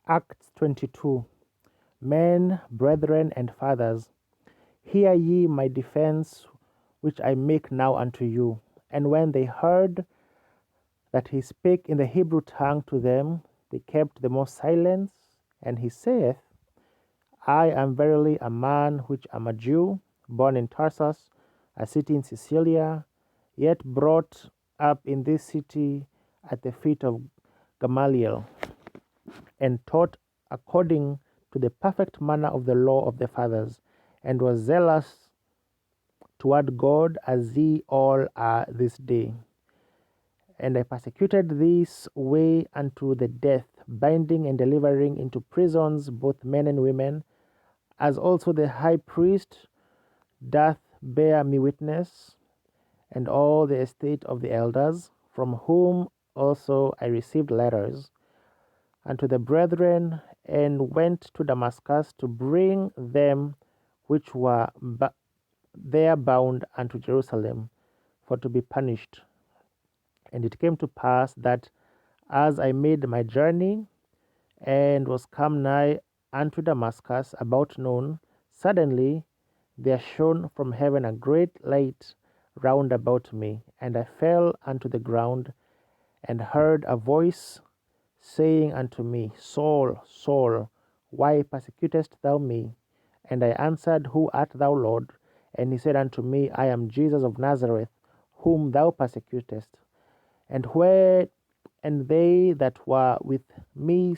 Acts 22. Men, brethren, and fathers, hear ye my defense, which I make now unto you. And when they heard that he spake in the Hebrew tongue to them, they kept the more silence. And he saith, I am verily a man which am a Jew, born in Tarsus, a city in Cilicia, yet brought up in this city at the feet of Gamaliel, and taught according to the perfect manner of the law of the fathers, and was zealous toward God as ye all are this day. And I persecuted this way unto the death, binding and delivering into prisons both men and women, as also the high priest doth bear me witness, and all the estate of the elders, from whom also I received letters unto the brethren, and went to Damascus to bring them which were there bound unto Jerusalem, for to be punished. And it came to pass that as I made my journey, and was come nigh unto Damascus about noon, suddenly there shone from heaven a great light round about me, and I fell unto the ground, and heard a voice saying unto me, Saul, Saul, why persecutest thou me? And I answered, Who art thou, Lord? And he said unto me, I am Jesus of Nazareth, whom thou persecutest. And they that were with me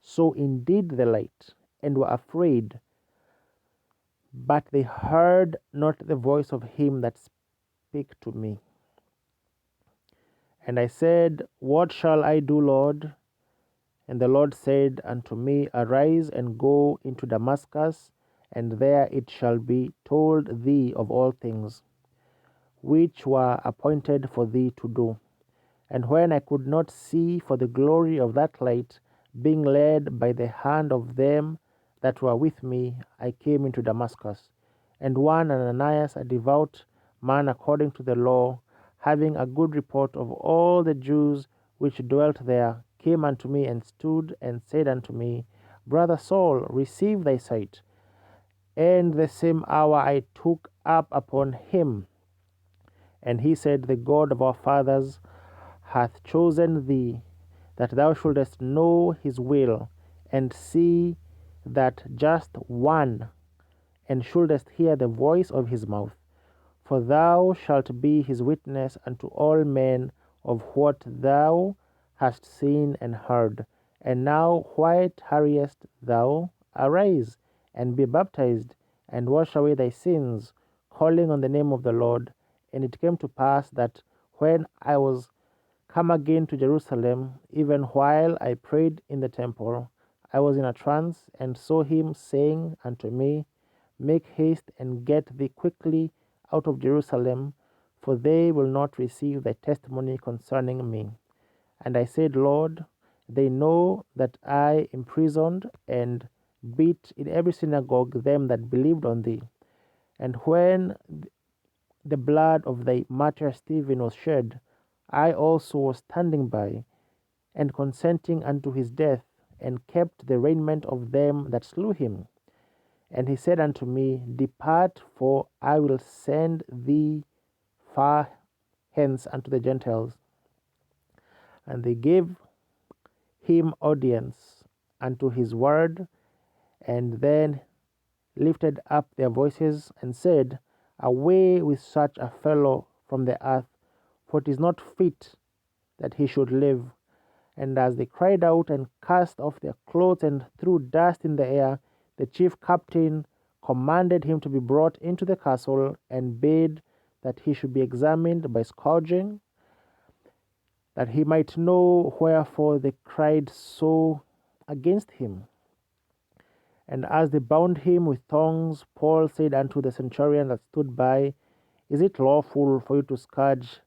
saw indeed the light, and were afraid, but they heard not the voice of him that spake to me. And I said, What shall I do, Lord? And the Lord said unto me, Arise and go into Damascus, and there it shall be told thee of all things which were appointed for thee to do. And when I could not see for the glory of that light, being led by the hand of them that were with me, I came into Damascus. And one Ananias, a devout man according to the law, having a good report of all the Jews which dwelt there, came unto me and stood and said unto me, Brother Saul, receive thy sight. And the same hour I took up upon him. And he said, The God of our fathers hath chosen thee, that thou shouldest know his will, and see that just one, and shouldest hear the voice of his mouth. For thou shalt be his witness unto all men of what thou hast seen and heard. And now why tarriest thou? Arise, and be baptized, and wash away thy sins, calling on the name of the Lord. And it came to pass that when I was come again to Jerusalem, even while I prayed in the temple, I was in a trance, and saw him saying unto me, Make haste and get thee quickly out of Jerusalem, for they will not receive thy testimony concerning me. And I said, Lord, they know that I imprisoned and beat in every synagogue them that believed on thee. And when the blood of thy martyr Stephen was shed, I also was standing by, and consenting unto his death, and kept the raiment of them that slew him. And he said unto me, Depart, for I will send thee far hence unto the Gentiles. And they gave him audience unto his word, and then lifted up their voices and said, Away with such a fellow from the earth, for it is not fit that he should live. And as they cried out and cast off their clothes and threw dust in the air, the chief captain commanded him to be brought into the castle, and bade that he should be examined by scourging, that he might know wherefore they cried so against him. And as they bound him with thongs, Paul said unto the centurion that stood by, Is it lawful for you to scourge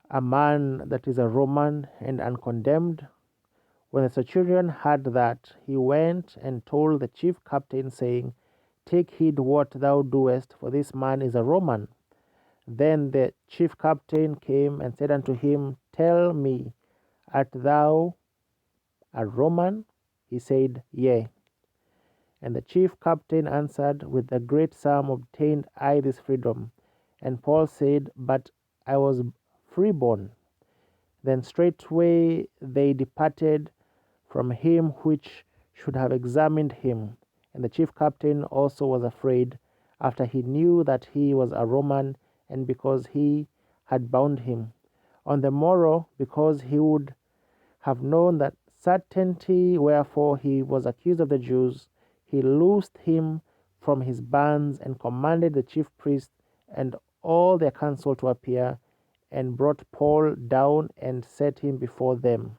a man that is a Roman and uncondemned? When the centurion heard that, he went and told the chief captain, saying, Take heed what thou doest, for this man is a Roman. Then the chief captain came and said unto him, Tell me, art thou a Roman? He said, Yea. And the chief captain answered, With a great sum obtained I this freedom. And Paul said, But I was freeborn. Then straightway they departed from him which should have examined him. And the chief captain also was afraid, after he knew that he was a Roman, and because he had bound him. On the morrow, because he would have known that certainty wherefore he was accused of the Jews, he loosed him from his bands and commanded the chief priest and all their council to appear, and brought Paul down and set him before them.